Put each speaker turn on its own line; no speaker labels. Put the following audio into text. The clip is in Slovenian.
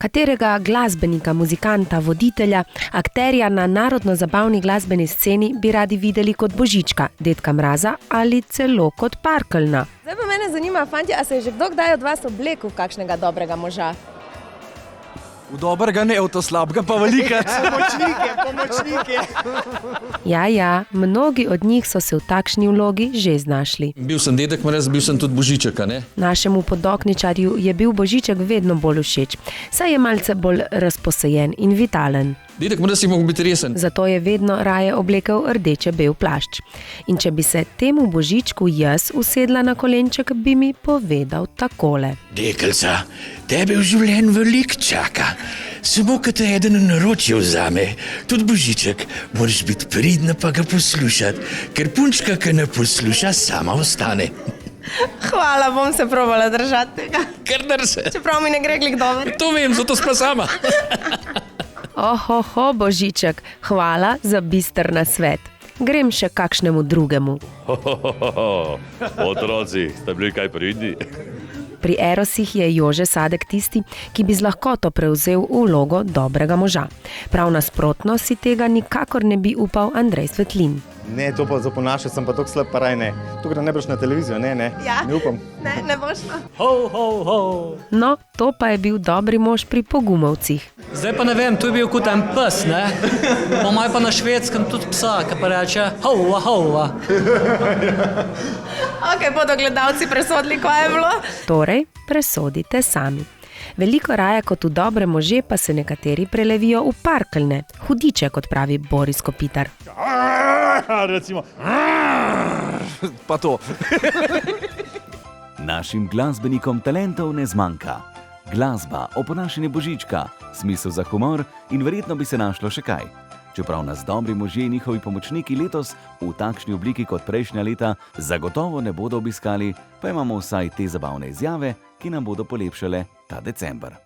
Katerega glasbenika, muzikanta, voditelja, akterja na narodno-zabavni glasbeni sceni bi radi videli kot Božička, Dedka Mraza ali celo kot Parkeljna?
Zdaj pa mene zanima, fantje, a se je že kdo kdaj od vas oblekel v kakšnega dobrega moža?
V dobrega ne, v to slabega pa velika.
Pomočnike.
Ja, mnogi od njih so se v takšni vlogi že znašli.
Bil sem Dedek Mraz, bil sem tudi Božiček, a ne?
Našemu podokničarju je bil Božiček vedno bolj všeč, saj je malce bolj razposajen in vitalen.
Dedek Mraz je mogel biti resen.
Zato je vedno raje oblekel rdeče-bel plašč. In če bi se temu Božičku jaz usedla na kolenček, bi mi povedal takole.
Dekelca, tebe v življenju veliko čaka. Samo, ko te eden v naročje vzame, tudi Božiček, moraš biti pridna pa ga poslušati, ker punčka, ki ne posluša, sama ostane.
Hvala, bom se probala držati tega.
Kar drse.
Čeprav mi ne gre glih dobro.
To vem, zato spa sama.
Ohoho, Božiček, hvala za bister nasvet. Grem še kakšnemu drugemu.
Otroci, ste bili kaj pridni?
Pri Erosih je Jože Sadek tisti, ki bi z lahkoto prevzel vlogo dobrega moža. Prav nasprotno si tega nikakor ne bi upal Andrej Svetlin.
Ne, to pa za ponašati sem pa tako slab, pa raj ne. Tukaj da ne boš na televizijo, ne.
Ja.
Ne upam.
Ne boš šla.
No, to pa je bil dobri mož pri Pogumovcih.
Zdaj pa ne vem, tu je bil kot en pes, ne? Po maj pa na Švedskem tudi psa, ki pa reče hova, hova.
Ok, bodo gledalci presodili, kaj je bilo.
Torej, presodite sami. Veliko raje kot v dobre može pa se nekateri prelevijo v Parkeljne, hudiče, kot pravi Boris Kopitar.
Recimo.
Pa to.
Našim glasbenikom talentov ne zmanjka. Glasba, oponašanje Božička, smisel za humor in verjetno bi se našlo še kaj. Čeprav nas dobri možje in njihovi pomočniki letos v takšni obliki kot prejšnja leta zagotovo ne bodo obiskali, pa imamo vsaj te zabavne izjave, ki nam bodo polepšale ta december.